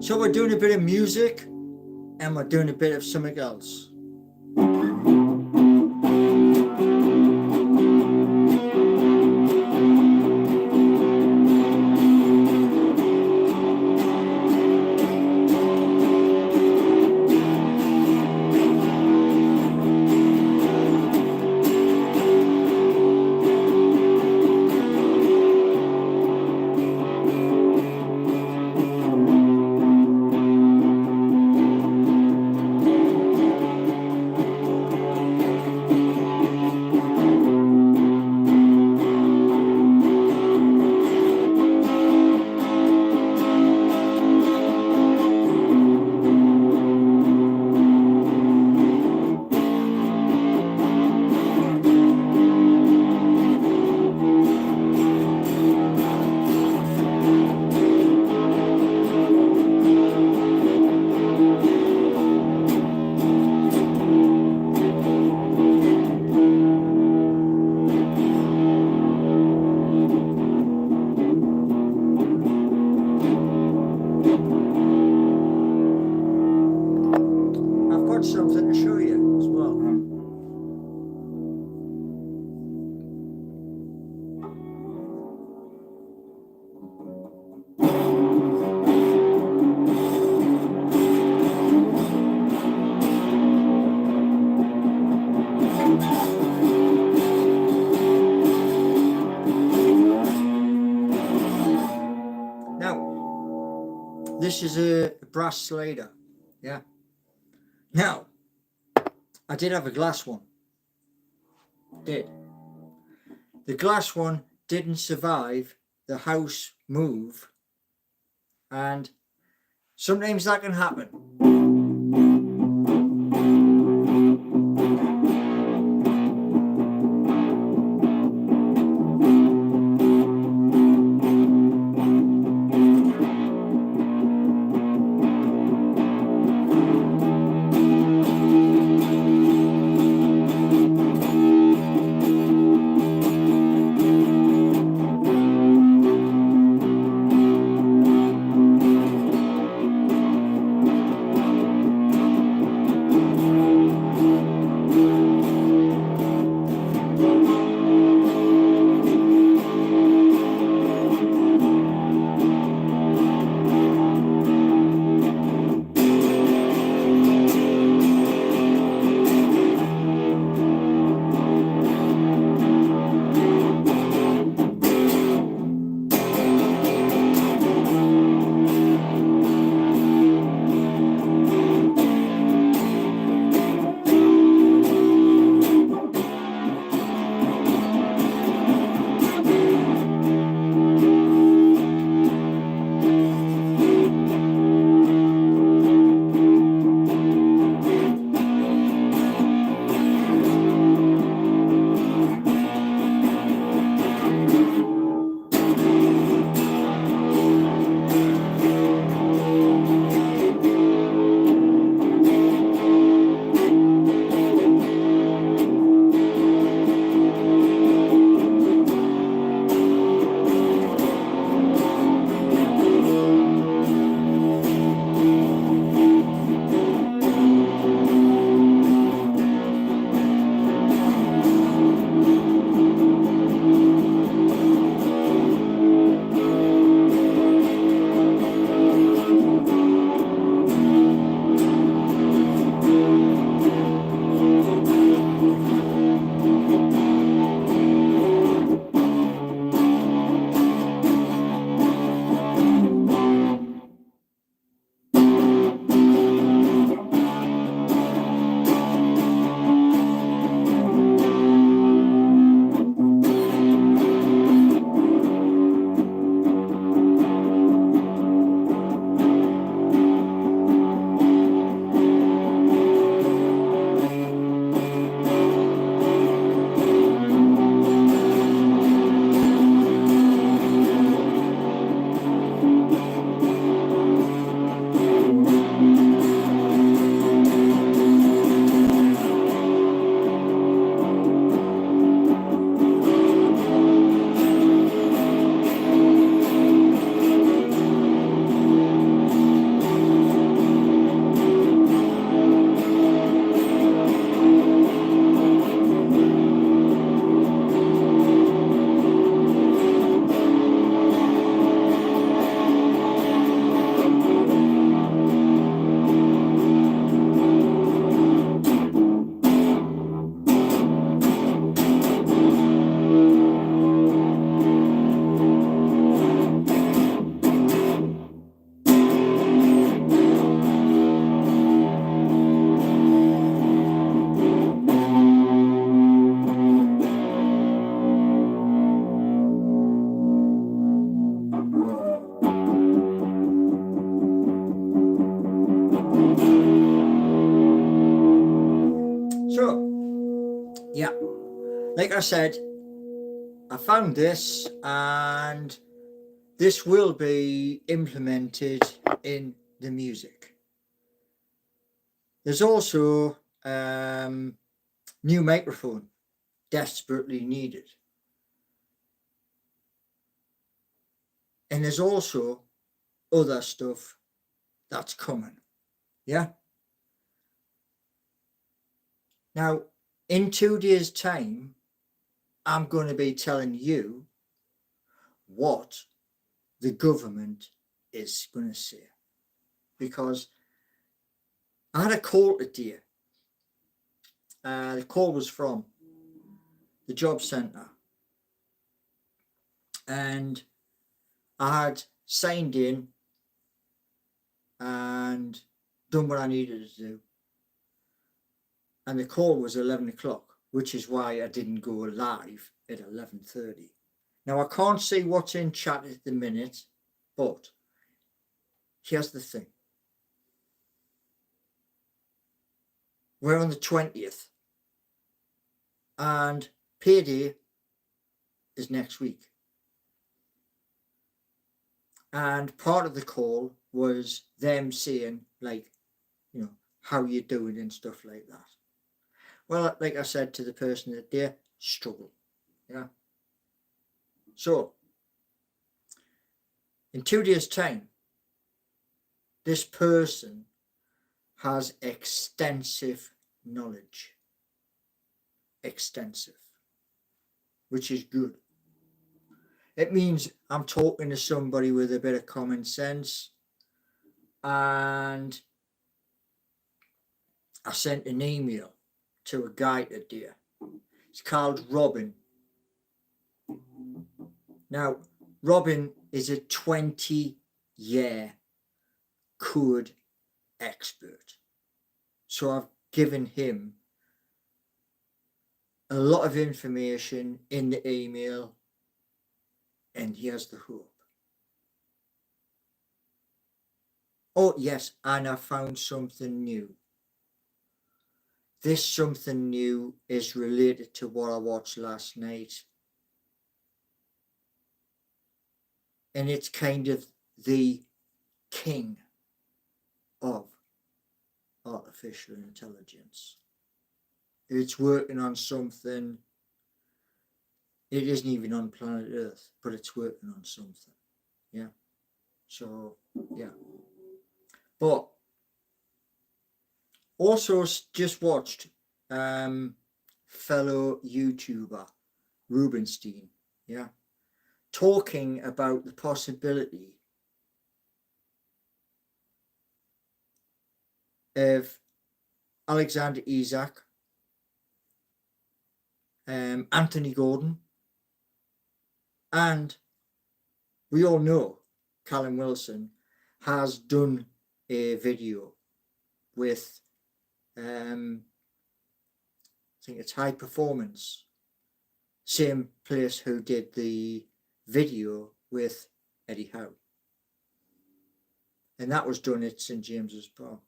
So we're doing a bit of music and we're doing a bit of something else. Something to show you as well. Now, this is a brass slider, yeah. Now, I did have a glass one. Did. The glass one didn't survive the house move, and sometimes that can happen. So, yeah, like I said, I found this and this will be implemented in the music. There's also new microphone desperately needed. And there's also other stuff that's coming. Yeah. Now, in 2 days' time, I'm going to be telling you what the government is going to say. Because I had a call today. The call was from the job centre. And I had signed in and done what I needed to do. And the call was 11 o'clock, which is why I didn't go live at 11:30. Now, I can't see what's in chat at the minute, but here's the thing. We're on the 20th, and payday is next week. And part of the call was them saying, like, you know, how you doing and stuff like that. Well, like I said to the person that they struggle. Yeah. So, in 2 days' time, this person has extensive knowledge. Extensive. Which is good. It means I'm talking to somebody with a bit of common sense. And I sent an email to a guy today. It's called Robin. Now, Robin is a 20-year code expert. So I've given him a lot of information in the email, and here's the hope. Oh, yes, and I found something new. This something new is related to what I watched last night. And it's kind of the king of artificial intelligence. It's working on something. It isn't even on planet Earth, but it's working on something. Yeah. So, yeah. But also just watched fellow YouTuber Rubenstein, yeah, talking about the possibility of Alexander Isaac, Anthony Gordon, and we all know Callum Wilson has done a video with I think it's High Performance, same place who did the video with Eddie Howe, and that was done at St James's Park.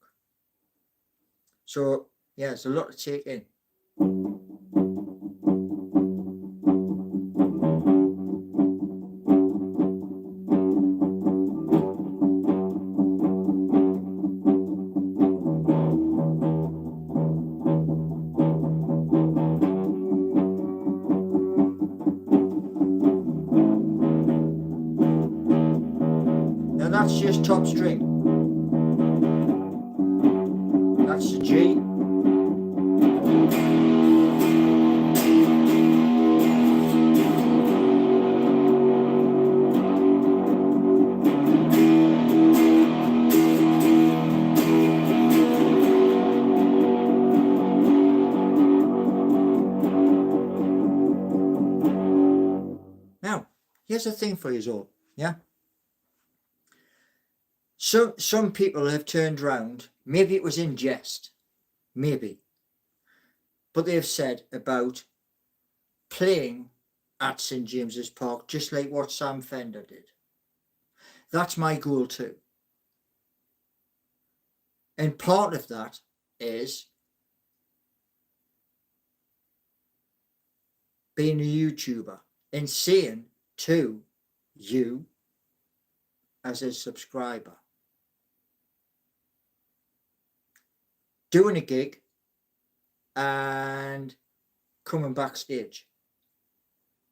So yeah, it's a lot to take in. Now that's just top string. That's the G. Now, here's the thing for you all, yeah? So some people have turned round, maybe it was in jest, maybe, but they've said about playing at St James's Park just like what Sam Fender did. That's my goal too. And part of that is being a YouTuber and saying to you as a subscriber, doing a gig and coming backstage,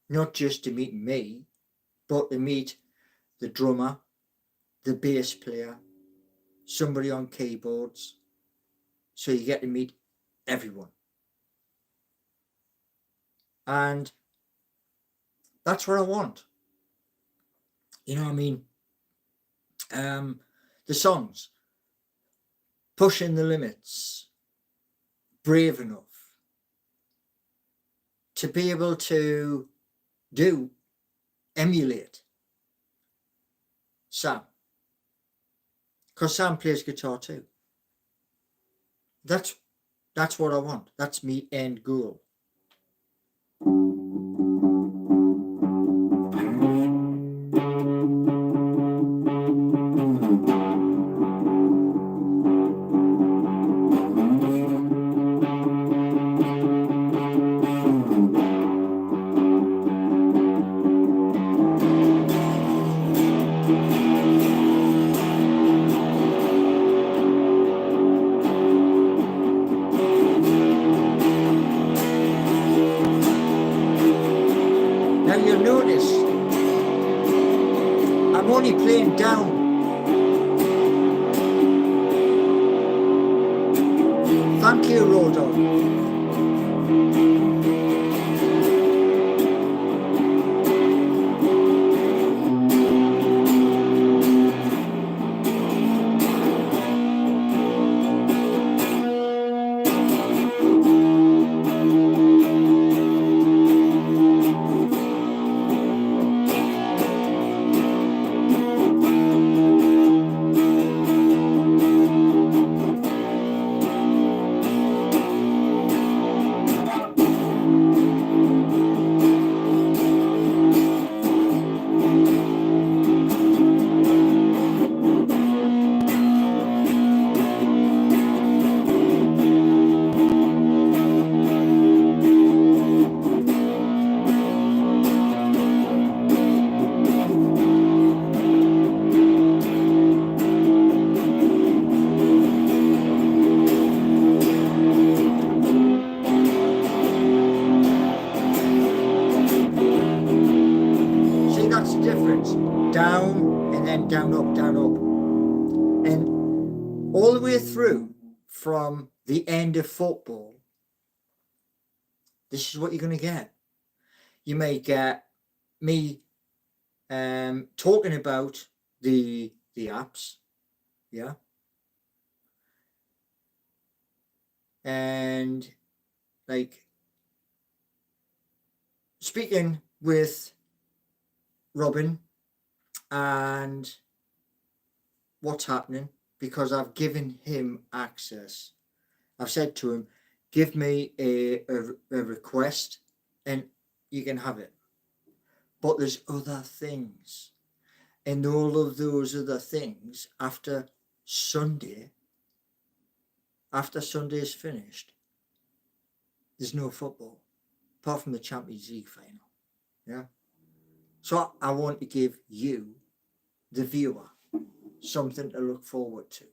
not just to meet me, but to meet the drummer, the bass player, somebody on keyboards, so you get to meet everyone. And that's what I want. You know what I mean? The songs, Pushing the Limits, Brave Enough, to be able to emulate Sam, because Sam plays guitar too. That's what I want. That's me end goal. Now you'll notice I'm only playing down. Thank you, Rodo. Down and then down, up, and all the way through from the end of football. This is what you're going to get. You may get me talking about the apps, yeah, and like speaking with Robin and what's happening, because I've given him access. I've said to him, give me a request and you can have it. But there's other things, and all of those other things after Sunday is finished, there's no football apart from the Champions League final. Yeah. So I want to give you, the viewer, something to look forward to.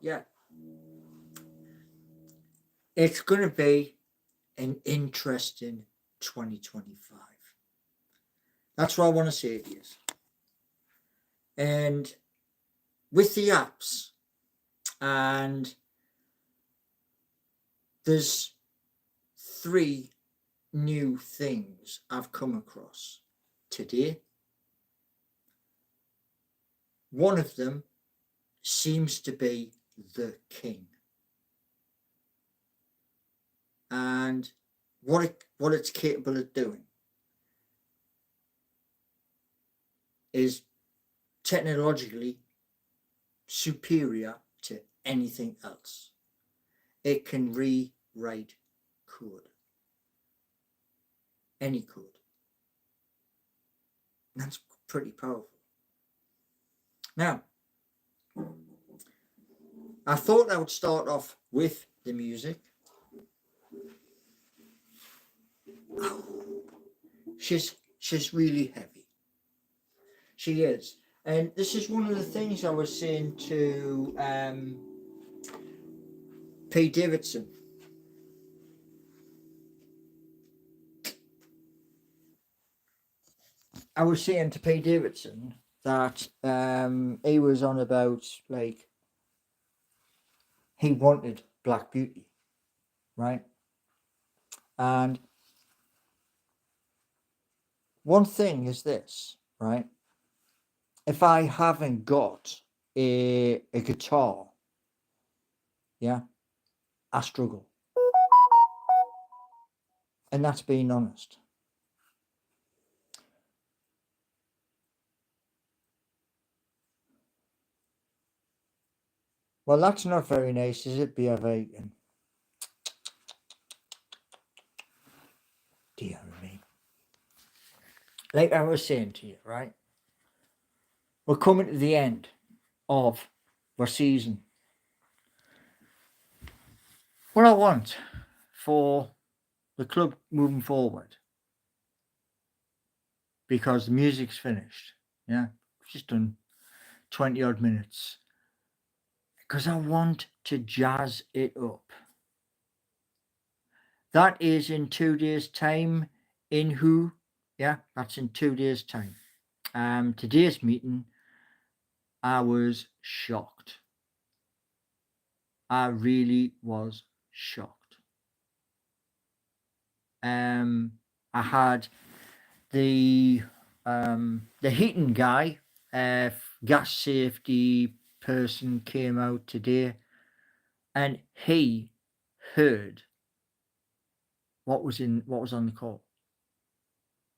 yeah, it's going to be an interesting 2025. That's what I want to say to you. And with the apps, and there's 3 new things I've come across today. One of them seems to be the king. And what it's capable of doing is technologically superior to anything else. It can rewrite code. Any code. That's pretty powerful. Now, I thought I would start off with the music. She's really heavy. She is. And this is one of the things I was saying to Pete Davidson. I was saying to Pete Davidson that he was on about, like, he wanted Black Beauty, right? And one thing is this, right? If I haven't got a guitar, yeah, I struggle. And that's being honest. Well, that's not very nice, is it, Beer Vegan? Dear me. Like I was saying to you, right? We're coming to the end of our season. What I want for the club moving forward, because the music's finished, yeah, we've just done 20 odd minutes, because I want to jazz it up. That is in 2 days' time. In who? Yeah, that's in 2 days' time. Today's meeting, I was shocked. I really was shocked. I had the heating guy, gas safety person came out today, and he heard what was on the call,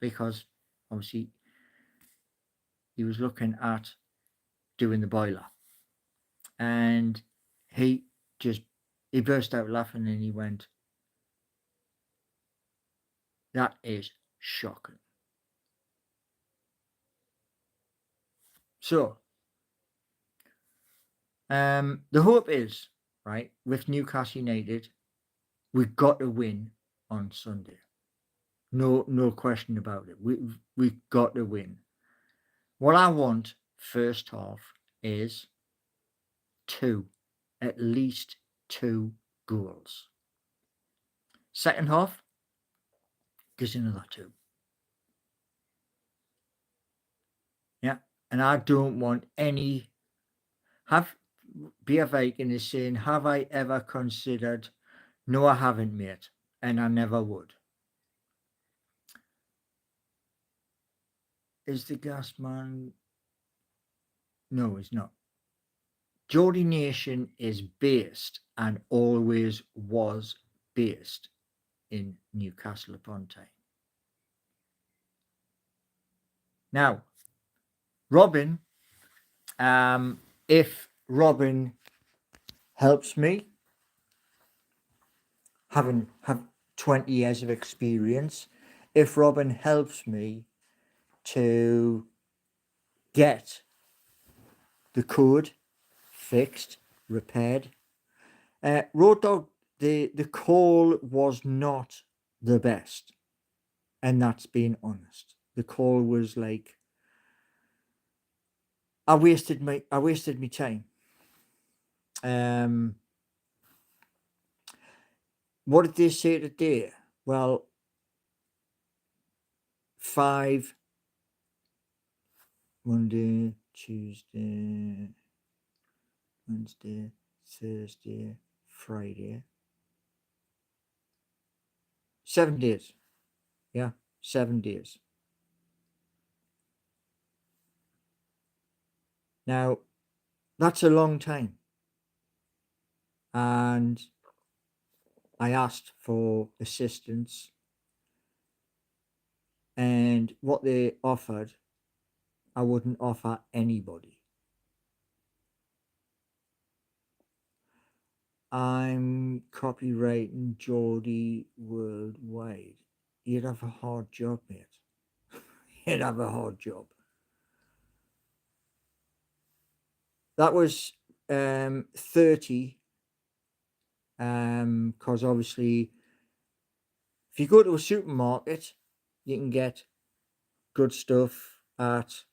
because obviously he was looking at doing the boiler, and he burst out laughing, and he went, "That is shocking." So the hope is, right, with Newcastle United, we've got to win on Sunday. No question about it. We've got to win. What I want first half is at least 2 goals. Second half, gives another 2. Yeah, and I don't want any. Beer Viking is saying, have I ever considered? No, I haven't, mate, and I never would. Is the gas man? No, he's not. Geordie Nation is based and always was based in Newcastle upon Tyne. Now, Robin, if Robin helps me, have 20 years of experience, if Robin helps me to get the code fixed, repaired, Road Dog, the call was not the best, and that's being honest. The call was like, I wasted my time. What did they say today? Well, 5 Monday, Tuesday, Wednesday, Thursday, Friday. 7 days. Yeah, 7 days. Now, that's a long time. And I asked for assistance, and what they offered, I wouldn't offer anybody. I'm copywriting Geordie worldwide. You'd have a hard job, mate. You'd have a hard job. That was 30, because obviously if you go to a supermarket, you can get good stuff at,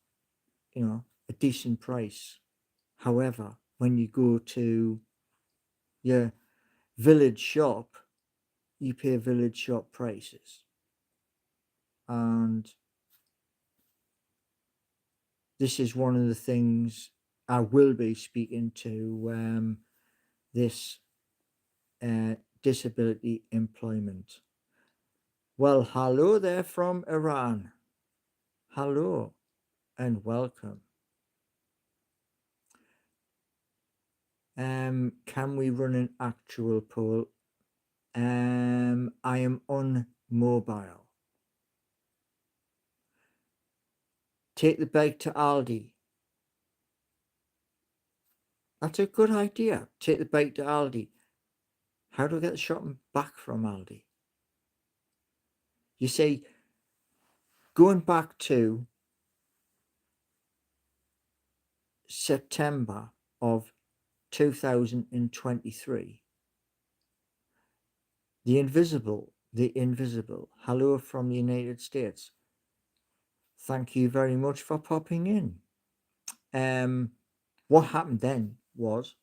a decent price. However, when you go to your village shop, you pay village shop prices. And this is one of the things I will be speaking to this disability employment. Well, hello there from Iran. Hello and welcome. Can we run an actual poll? I am on mobile. Take the bike to Aldi. That's a good idea. Take the bike to Aldi. How do I get the shopping back from Aldi? You see, going back to September of 2023, the invisible, hello from the United States. Thank you very much for popping in. What happened then was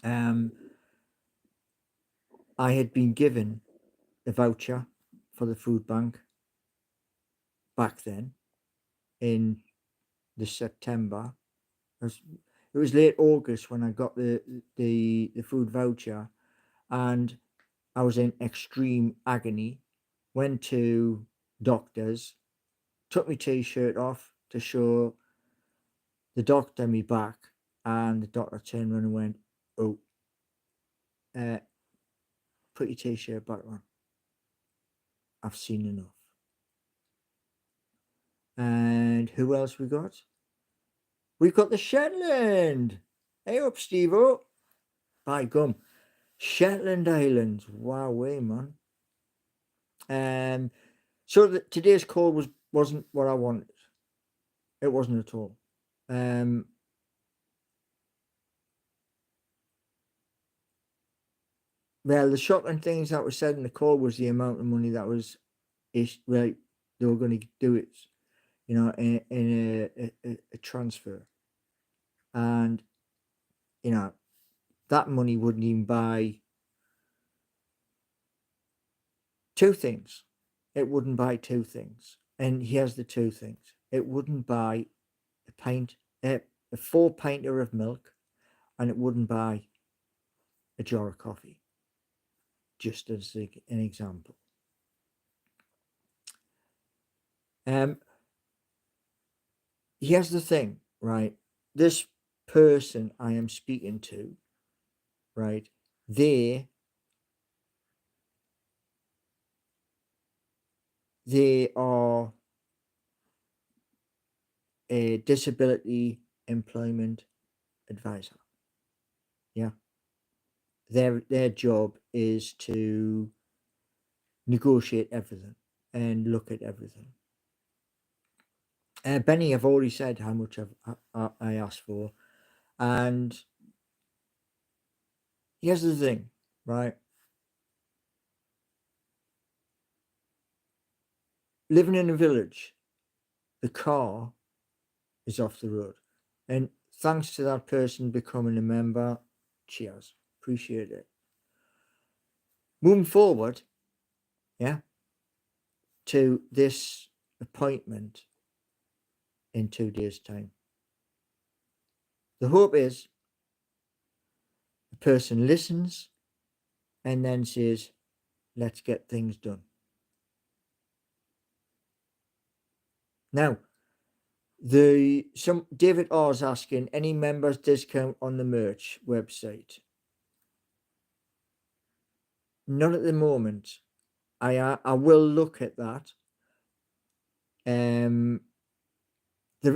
I had been given a voucher for the food bank back then in the September. It was late August when I got the food voucher, and I was in extreme agony. Went to doctors, took my t-shirt off to show the doctor me back, and the doctor turned around and went, "Oh, put your t-shirt back on. I've seen enough." And who else we got? We've got the Shetland. Hey up, Steve-O. By gum. Shetland Islands. Wow, way, man. So today's call wasn't what I wanted. It wasn't at all. Well, the shocking things that were said in the call was the amount of money that was, right, they were going to do it, in a transfer, and that money wouldn't even buy two things. It wouldn't buy two things, and here's the two things: it wouldn't buy a 4-pinter of milk, and it wouldn't buy a jar of coffee. Just as an example. Here's the thing, right? This person I am speaking to, right? They are a disability employment advisor. Yeah. Their job is to negotiate everything and look at everything. Benny, I've already said how much I asked for, and here's the thing, right? Living in a village, the car is off the road, and thanks to that person becoming a member, Cheers. Appreciate it. Moving forward, yeah, to this appointment in 2 days' time. The hope is the person listens and then says, let's get things done. Now, David R is asking, any members discount on the merch website? Not at the moment. I will look at that. There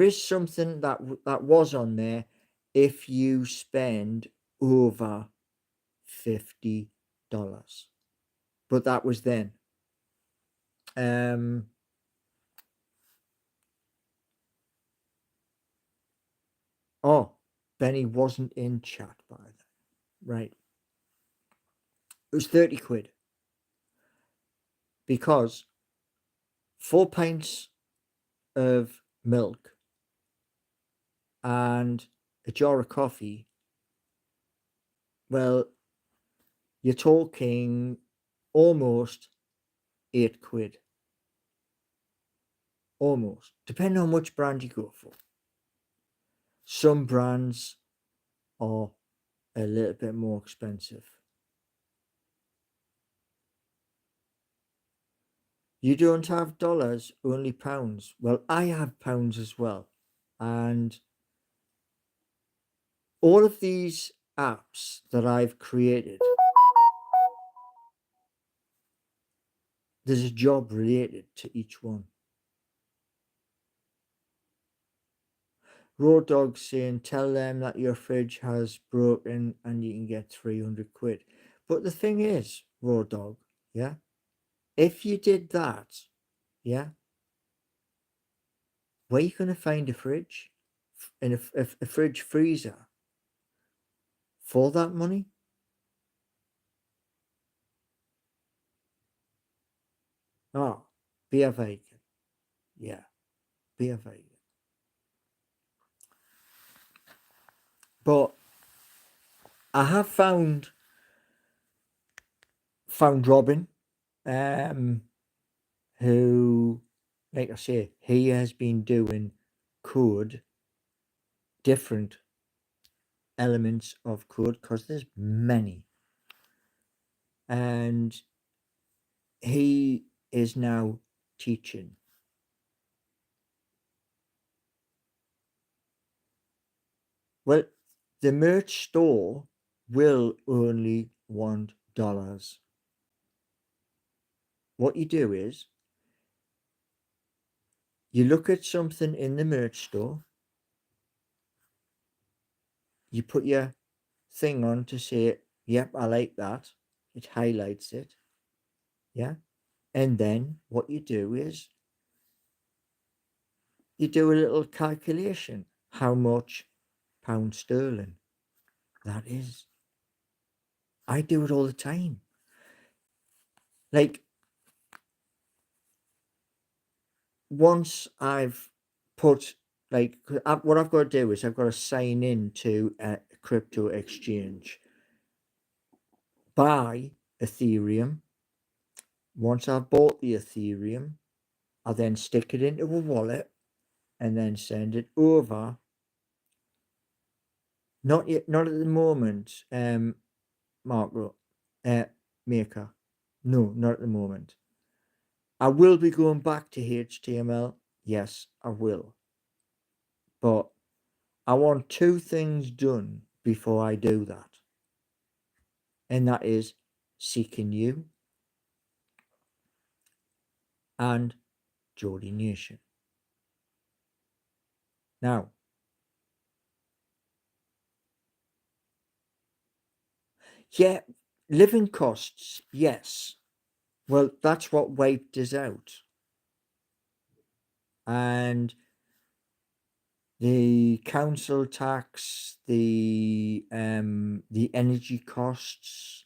is something that was on there if you spend over $50, but that was then. Oh, Benny wasn't in chat by then. Right. It was 30 quid. Because 4 pints of milk and a jar of coffee, well, you're talking almost 8 quid. Almost. Depending on which brand you go for. Some brands are a little bit more expensive. You don't have dollars, only pounds. Well, I have pounds as well. And all of these apps that I've created, there's a job related to each one. Raw Dog saying, tell them that your fridge has broken and you can get 300 quid. But the thing is, Raw Dog, yeah, if you did that, yeah, where are you going to find a fridge? In a fridge freezer for that money? Oh, be a vegan. Yeah, be a vegan. But I have found Robin, who, like I say, he has been doing code, different elements of code, because there's many. And he is now teaching. Well, the merch store will only want dollars. What you do is you look at something in the merch store, you put your thing on to say, yep, I like that. It highlights it. Yeah. And then what you do is you do a little calculation. How much pound sterling that is. I do it all the time. Like, once I've put, like, what I've got to do is I've got to sign in to a crypto exchange, buy Ethereum. Once I've bought the Ethereum, I then stick it into a wallet and then send it over. Not yet, not at the moment, Marco, Maker. No, not at the moment. I will be going back to HTML. Yes, I will. But I want 2 things done before I do that. And that is Seeking You and Geordie Nation. Now, yeah, living costs, yes. Well, that's what wiped us out. And the council tax, the energy costs,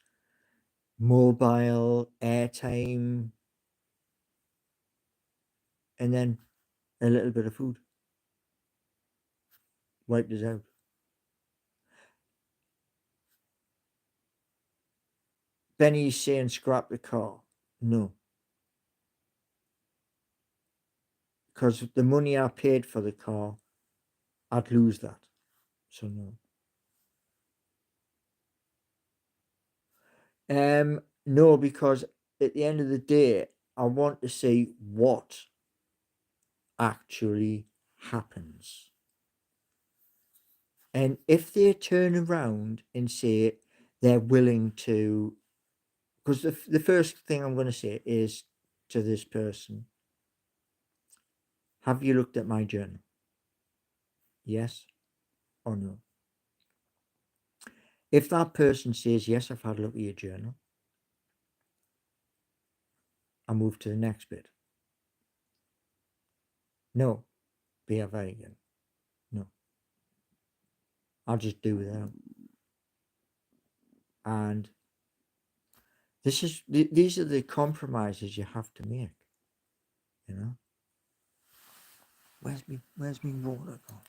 mobile, airtime, and then a little bit of food wiped us out. Benny's saying scrap the car. No. Because the money I paid for the car, I'd lose that. So no. No, because at the end of the day, I want to see what actually happens. And if they turn around and say they're willing to, because the first thing I'm going to say is to this person, have you looked at my journal? Yes or no? If that person says, yes, I've had a look at your journal, I move to the next bit. No, be a vegan. No. I'll just do without. And these are the compromises you have to make. You know? Where's me water gone?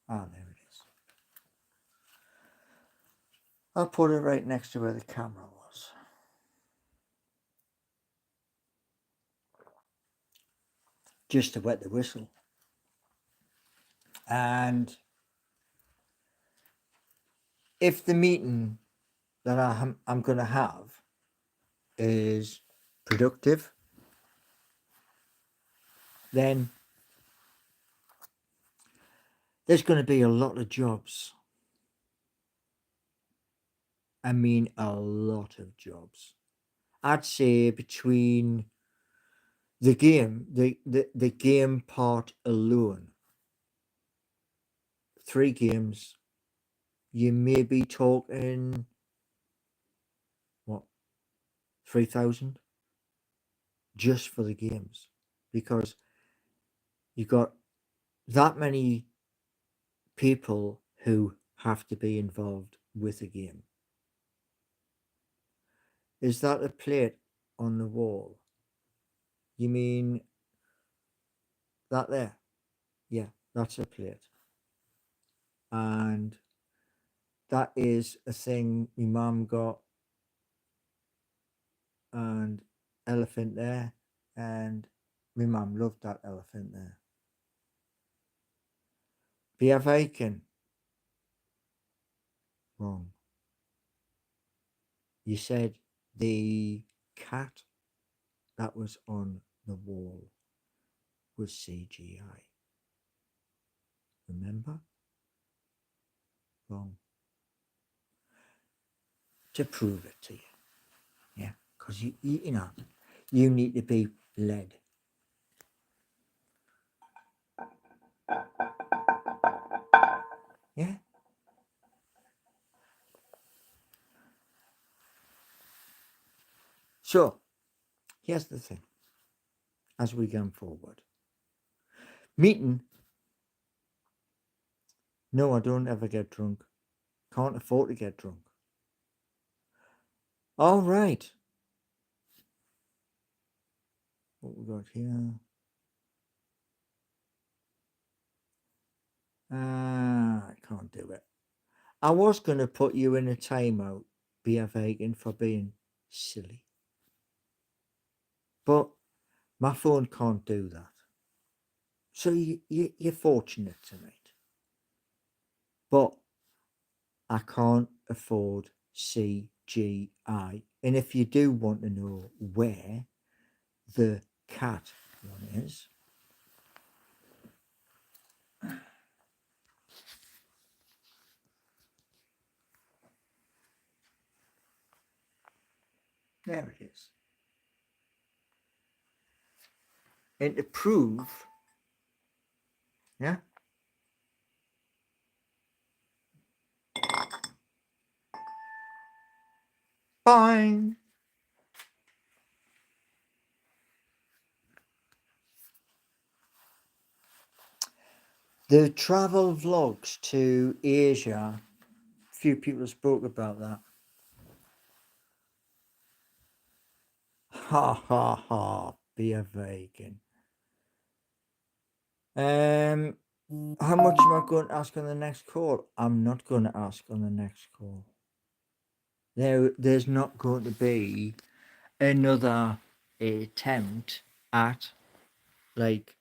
Ah, there it is. I'll put it right next to where the camera was. Just to wet the whistle. And if the meeting that I'm going to have is productive, then there's going to be a lot of jobs. I mean, a lot of jobs. I'd say between the game, the game part alone, 3 games, you may be talking, what, 3,000 just for the games, because you got that many people who have to be involved with a game. Is that a plate on the wall? You mean that there? Yeah, that's a plate. And that is a thing my mum got, and elephant there, and my mum loved that elephant there. Be a vacant. Wrong. You said the cat that was on the wall was CGI. Remember? Wrong. To prove it to you. Yeah, because you know, you need to be led. Yeah. So, here's the thing. As we go forward. Meeting. No, I don't ever get drunk. Can't afford to get drunk. All right. What we got here? I can't do it. I was going to put you in a timeout, be a vegan, for being silly. But my phone can't do that. So you're fortunate tonight. But I can't afford CGI. And if you do want to know where the cat one is, there it is. And to prove, yeah, fine. The travel vlogs to Asia, few people spoke about that. Ha ha ha, be a vegan. How much am I going to ask on the next call? I'm not going to ask on the next call. There's not going to be another attempt at like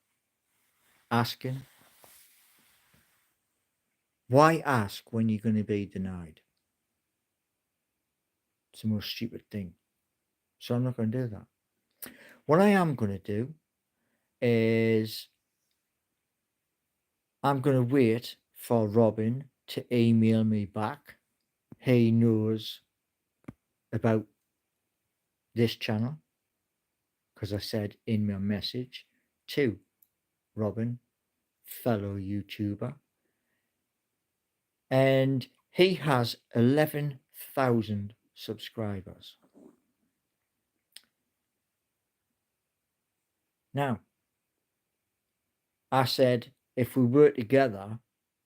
asking. Why ask when you're going to be denied? It's the most stupid thing. So I'm not going to do that. What I am going to do is I'm going to wait for Robin to email me back. He knows about this channel because I said in my message to Robin, fellow YouTuber, and he has 11,000 subscribers. Now, I said if we work together,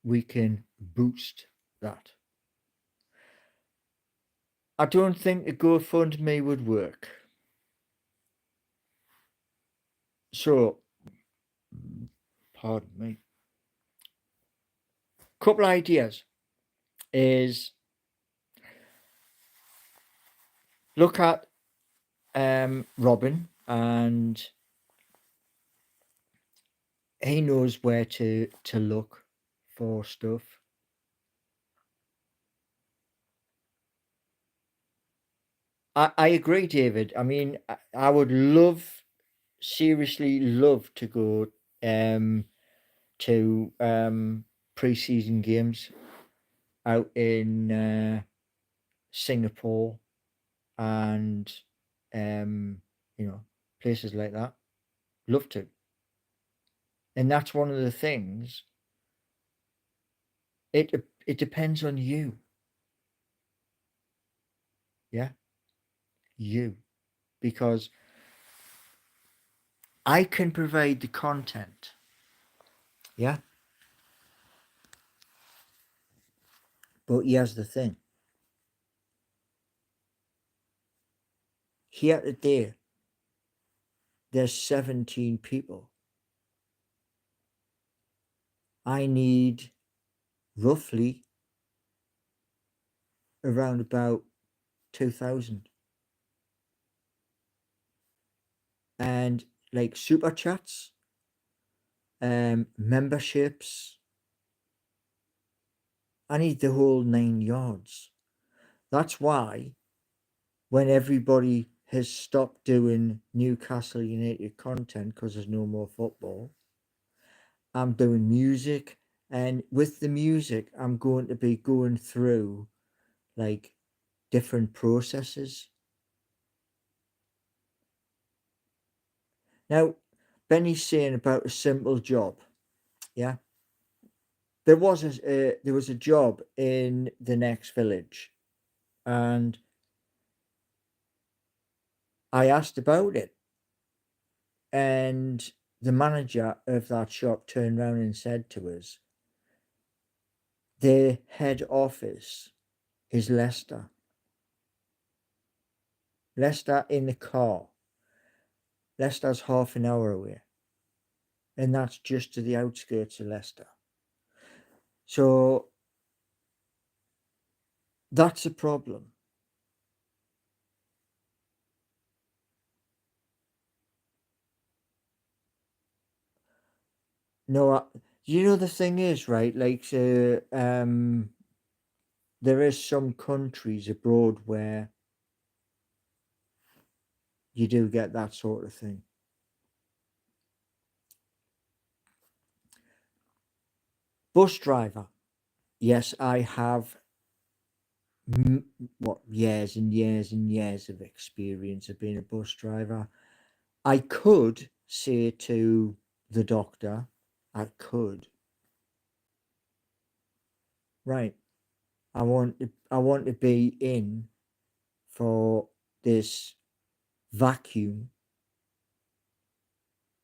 we can boost that. I don't think a GoFundMe would work. So, pardon me. Couple ideas is look at Robin, and he knows where to look for stuff. I agree, David. I mean, I would seriously love to go to pre-season games out in Singapore and places like that. Love to. And that's one of the things. It depends on you. Yeah. You. Because I can provide the content. Yeah. But here's the thing. Here today, there's 17 people. I need roughly around about 2,000. And like super chats, memberships, I need the whole 9 yards. That's why when everybody has stopped doing Newcastle United content because there's no more football, I'm doing music, and with the music I'm going to be going through like different processes. Now, Benny's saying about a simple job. Yeah, there was a job in the next village, and I asked about it, and the manager of that shop turned around and said to us, their head office is Leicester. Leicester in the car. Leicester's half an hour away, and that's just to the outskirts of Leicester. So that's a problem. No, you know the thing is, right? Like, there is some countries abroad where you do get that sort of thing. Bus driver. Yes, I have years and years and years of experience of being a bus driver. I could say to the doctor, I could, right, I want to be in for this vacuum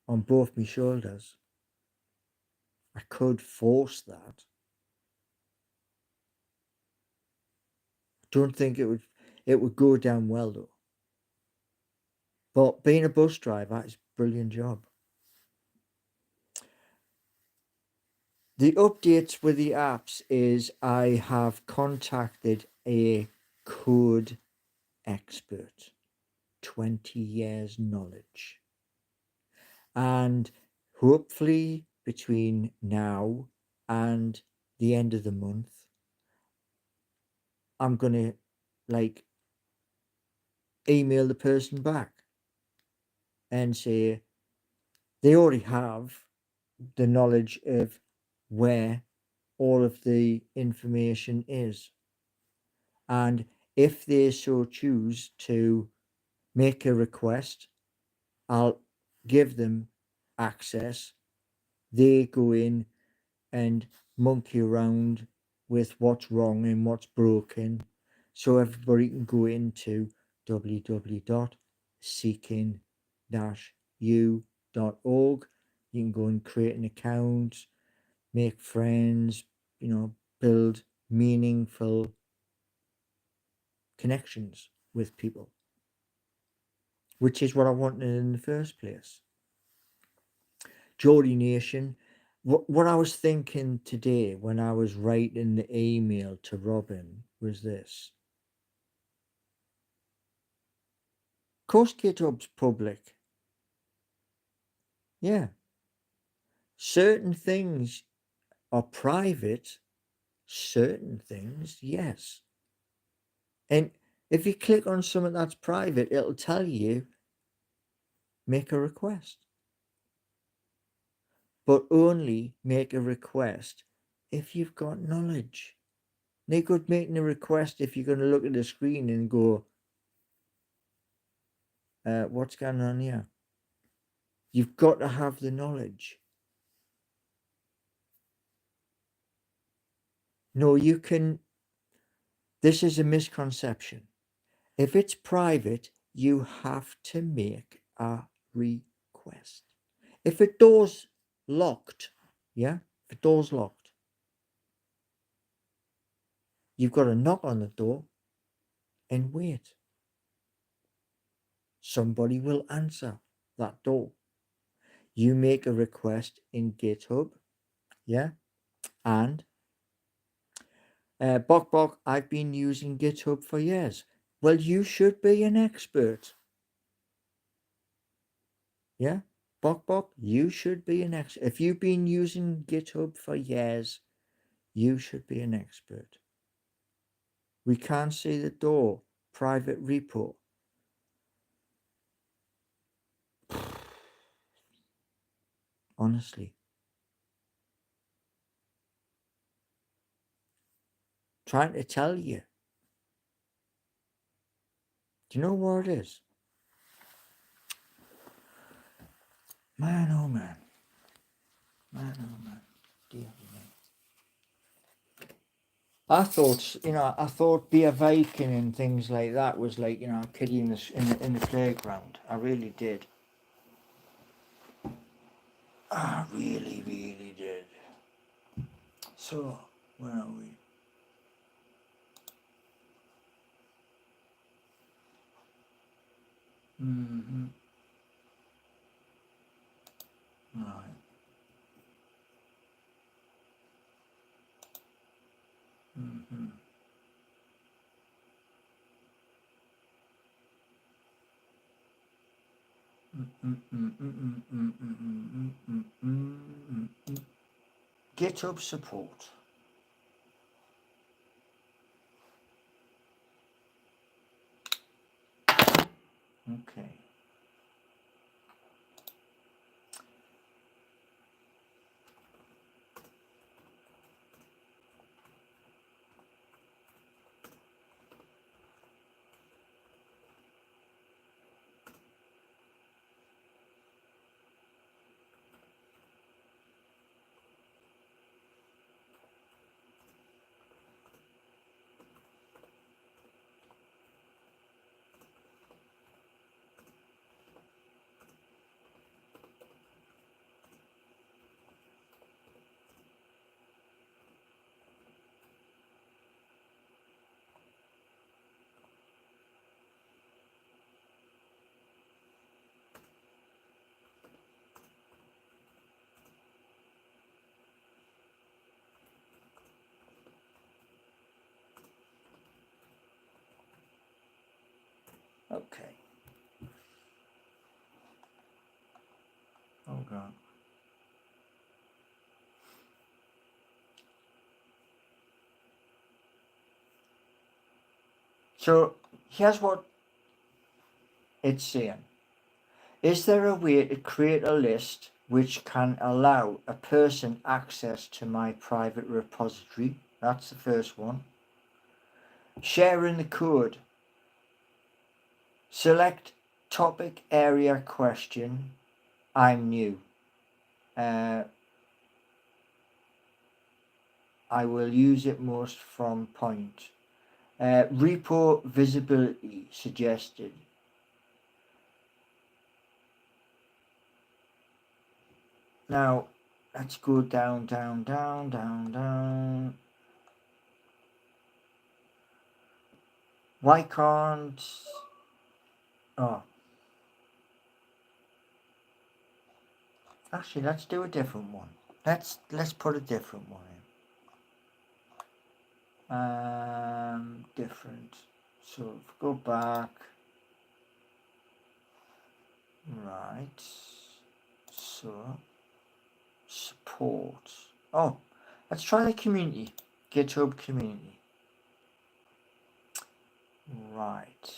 on both my shoulders. I could force that. Don't think it would go down well though. But being a bus driver is a brilliant job. The updates with the apps is I have contacted a code expert, 20 years knowledge. And hopefully between now and the end of the month, I'm going to like email the person back and say they already have the knowledge of where all of the information is. And if they so choose to make a request, I'll give them access. They go in and monkey around with what's wrong and what's broken. So everybody can go into www.seeking-u.org. You can go and create an account, make friends, build meaningful connections with people, which is what I wanted in the first place. Geordie Nation, what I was thinking today when I was writing the email to Robin was this. Of course, GitHub's public. Yeah. Certain things are private. Certain things, yes. And if you click on something that's private, it'll tell you, make a request. But only make a request if you've got knowledge. No good making a request if you're going to look at the screen and go, what's going on here? You've got to have the knowledge. No, you can. This is a misconception. If it's private, you have to make a request. If a door's locked, if a door's locked, you've got to knock on the door and wait. Somebody will answer that door. You make a request in GitHub, and Bok, I've been using GitHub for years. Well, you should be an expert. Yeah, Bok, you should be an expert. If you've been using GitHub for years, you should be an expert. We can't see the door. Private repo. Honestly. Trying to tell you. Do you know where it is? Man, oh man. Man, oh man. Dear me. I thought beer Viking and things like that was like, a kiddie in the playground. I really did. I really, really did. So, where are we? Mm-hmm. Right. Mm-hmm. GitHub support. Okay. Oh God. So here's what it's saying. Is there a way to create a list which can allow a person access to my private repository? That's the first one. Sharing the code. Select topic area question. I'm new. I will use it most from point. Repo visibility suggested. Now, let's go down, down, down, down, down. Why can't... Oh. Actually, let's do a different one. Let's put a different one in. Different. So, if we go back. Right. So, support. Oh, let's try the community. GitHub community. Right.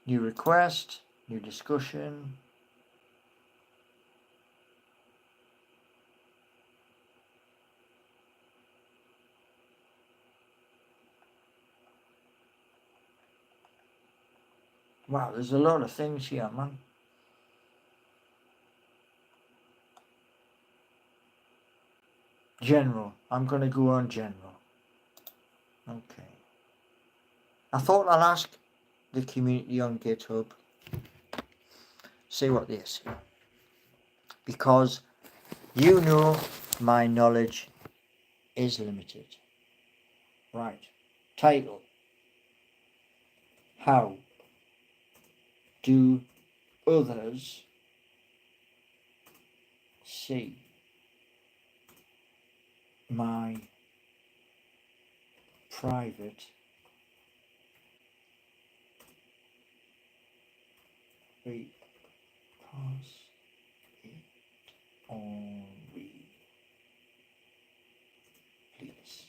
New request, new discussion. Wow, there's a lot of things here, man. General. I'm going to go on general. Okay. I thought I'll ask the community on GitHub. See what they say. Because you know my knowledge is limited. Right. Title. How do others see my private because it only please.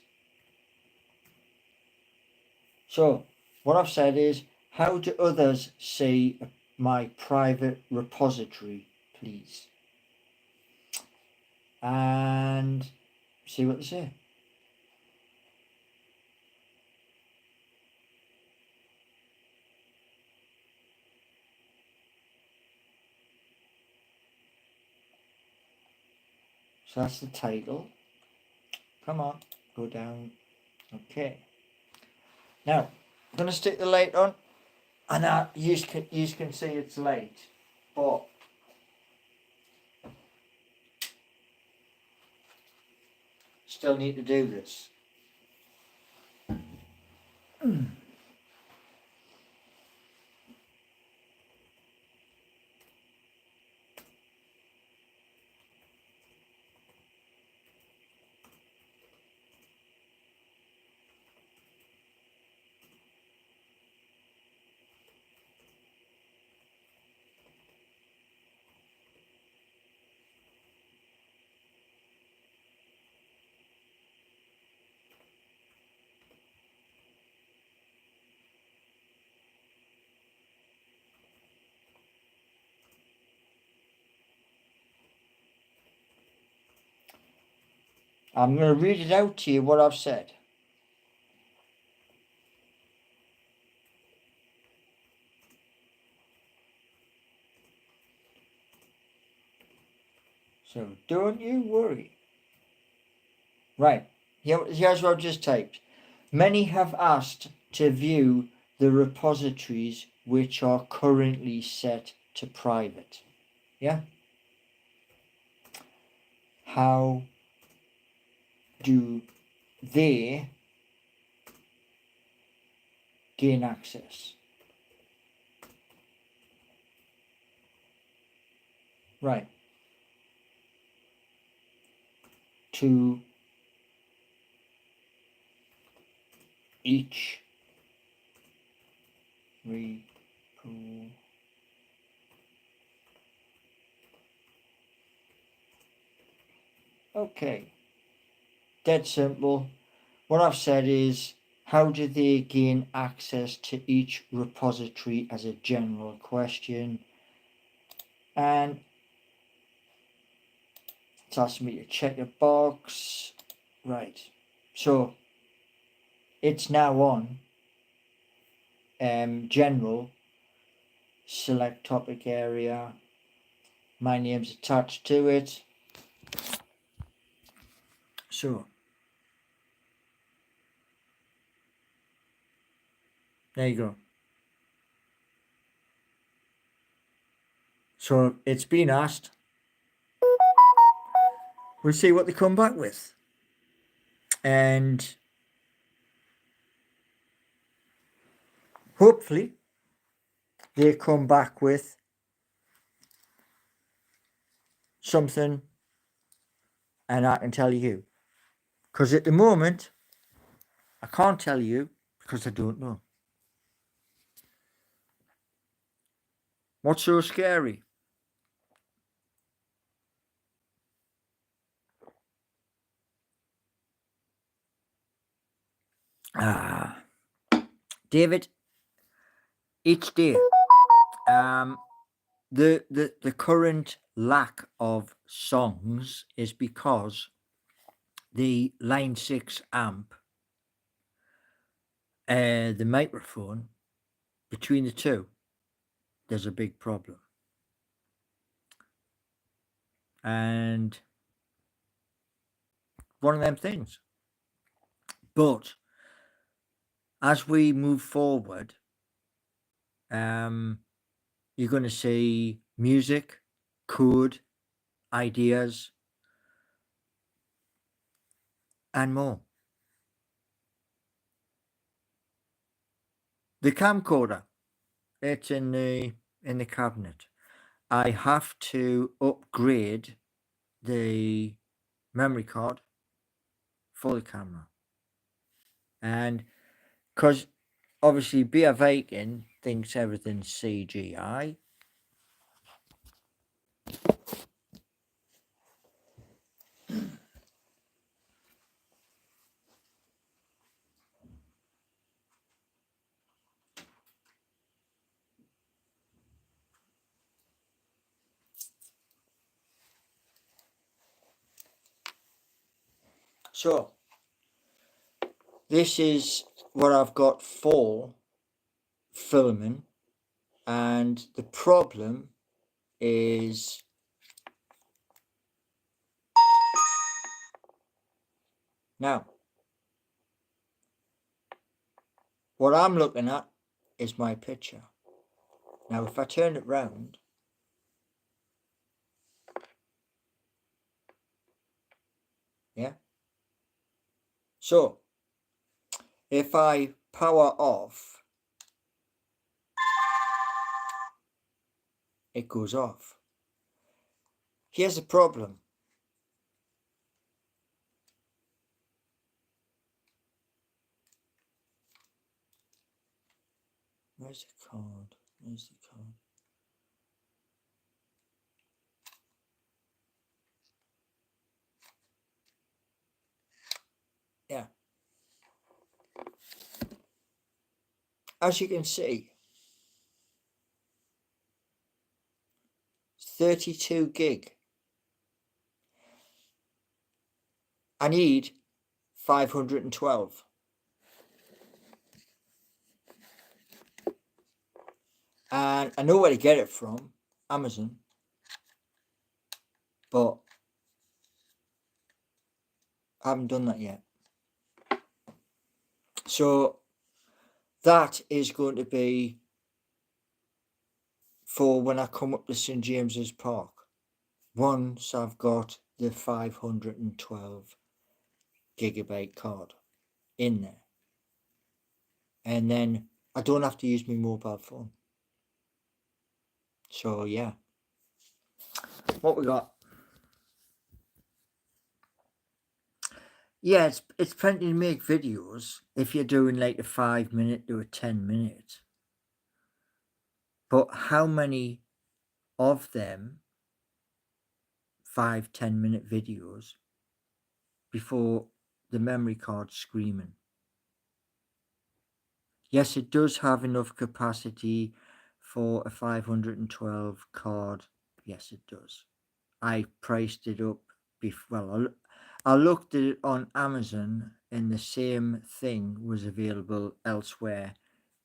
So what I've said is, how do others see my private repository, please? And see what they say. So that's the title. Come on, go down. Okay. Now, I'm going to stick the light on. And you can see it's late. But still need to do this. I'm going to read it out to you what I've said. So don't you worry. Right, here's what I've just typed. Many have asked to view the repositories which are currently set to private. Yeah? How do they gain access? Right. To each repo Okay, dead simple. What I've said is, how do they gain access to each repository as a general question? And it's asking me to check a box. Right, so it's now on general, select topic area, my name's attached to it. So there you go. So it's been asked. We'll see what they come back with. And hopefully they come back with something and I can tell you. Because at the moment, I can't tell you because I don't know. What's so scary? David, each day, the current lack of songs is because the line 6 amp, the microphone, between the two, there's a big problem. And one of them things. But as we move forward, you're going to see music, code, ideas, and more. The camcorder, it's in the cabinet. I have to upgrade the memory card for the camera, and because obviously Beer Vakin thinks everything's CGI. So this is what I've got for filming, and the problem is now what I'm looking at is my picture. Now if I turn it round, yeah, so if I power off, it goes off. Here's the problem. Where's the card? Where's the card? Yeah. As you can see, 32 gig. I need 512. And I know where to get it from, Amazon. But I haven't done that yet. So that is going to be for when I come up to St James's Park. Once I've got the 512 gigabyte card in there. And then I don't have to use my mobile phone. So yeah. What we got? Yeah, it's plenty to make videos if you're doing like a 5-minute to a 10-minute. But how many of them 5-10 minute videos before the memory card screaming. Yes, it does have enough capacity for a 512 card. Yes, it does. I priced it up well, I looked at it on Amazon and the same thing was available elsewhere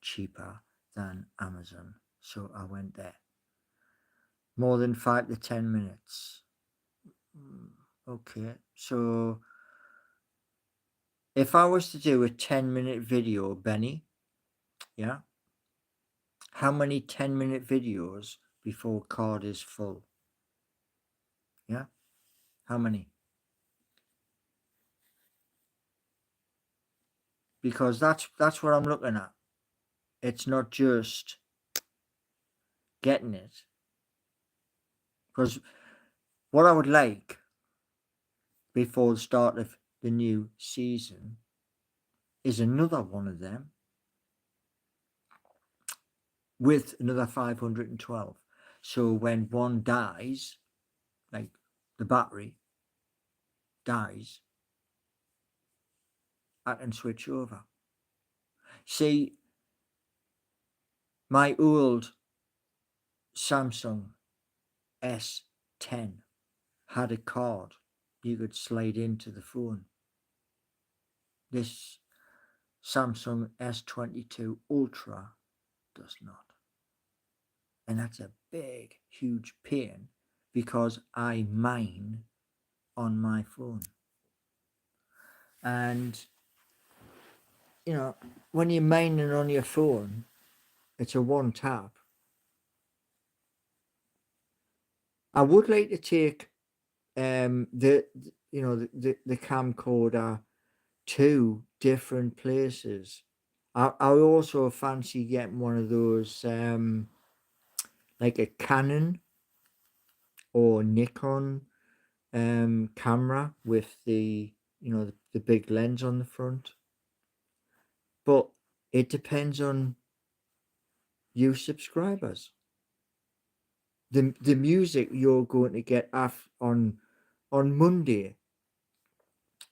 cheaper than Amazon. So I went there. More than 5 to 10 minutes. Okay, so if I was to do a 10-minute video, Benny, yeah, how many 10-minute videos before card is full? Yeah, how many? Because that's what I'm looking at. It's not just getting it. Because what I would like before the start of the new season is another one of them with another 512. So when one dies, like the battery dies, I can switch over. See, my old Samsung S10 had a card you could slide into the phone. This Samsung S22 Ultra does not. And that's a big, huge pain because I mine on my phone. And, you know, when you're mining on your phone, it's a one tap. I would like to take the camcorder to different places. I also fancy getting one of those like a Canon or Nikon camera with the the big lens on the front. But it depends on you subscribers. The music you're going to get on Monday,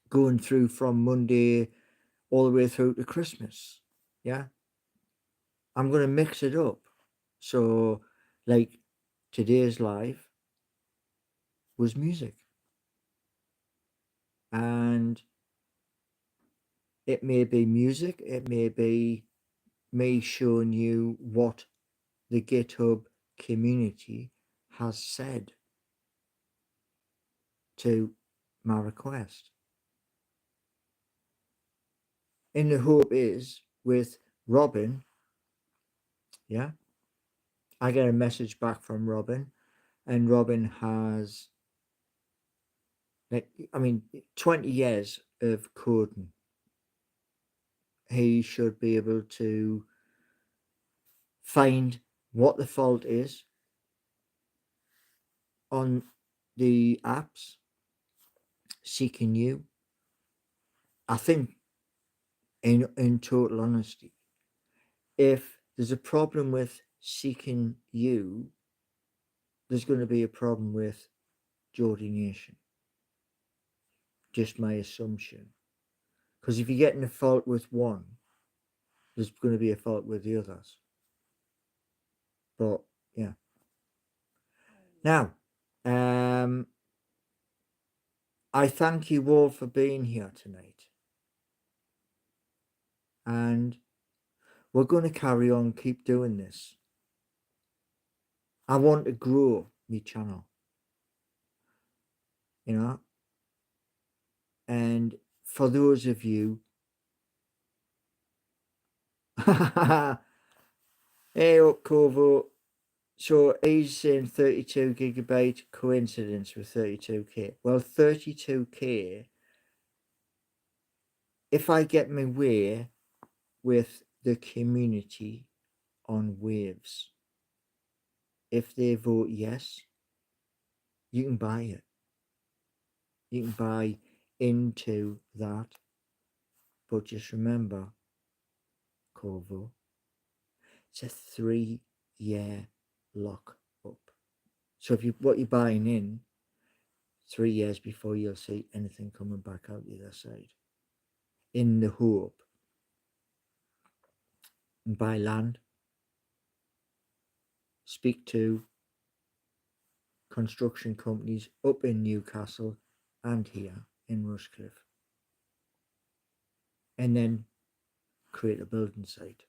going through from Monday all the way through to Christmas. Yeah. I'm going to mix it up. So, like, today's live was music. And it may be music, it may be me showing you what the GitHub community has said to my request. And the hope is with Robin, yeah, I get a message back from Robin, and Robin has, like, 20 years of coding. He should be able to find what the fault is on the apps seeking you. I think, in total honesty, if there's a problem with seeking you, there's going to be a problem with Geordie Nation. Just my assumption. Because if you're getting a fault with one, there's going to be a fault with the others. But yeah. Now, I thank you all for being here tonight. And we're going to carry on, keep doing this. I want to grow my channel. You know? And for those of you hey up Corvo, so he's saying 32 gigabyte coincidence with 32k. Well, 32k, if I get my way with the community on Waves, if they vote yes, you can buy it. You can buy into that. But just remember, Corvo, it's a 3-year lock up. So if what you're buying in, 3 years before you'll see anything coming back out the other side. In the hope, and buy land, speak to construction companies up in Newcastle and here in Rushcliffe, and then create a building site.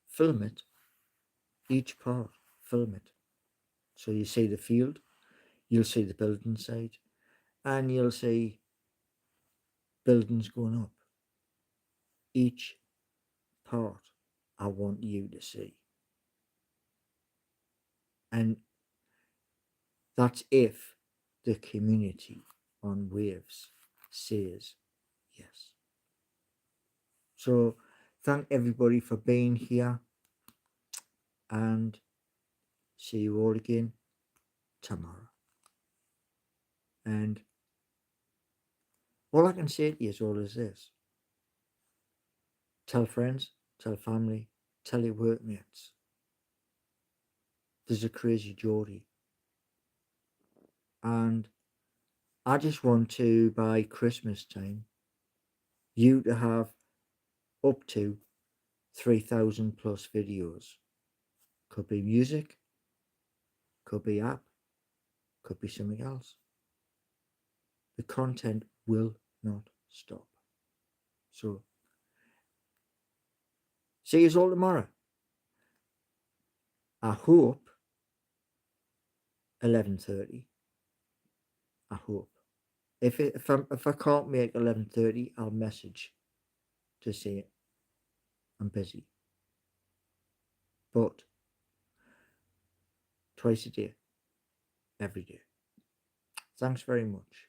Film it, each part, film it. So you see the field, you'll see the building site, and you'll see buildings going up. Each part I want you to see. And that's if the community on Waves says yes. So thank everybody for being here, and see you all again tomorrow. And all I can say to you is all is this: tell friends, tell family, tell your workmates. There's a crazy Geordie, and I just want to, by Christmas time, you to have up to 3,000 plus videos. Could be music, could be app, could be something else. The content will not stop. So see you all tomorrow. I hope 11:30. I hope. If I can't make 11:30, I'll message to say I'm busy. But twice a day, every day. Thanks very much.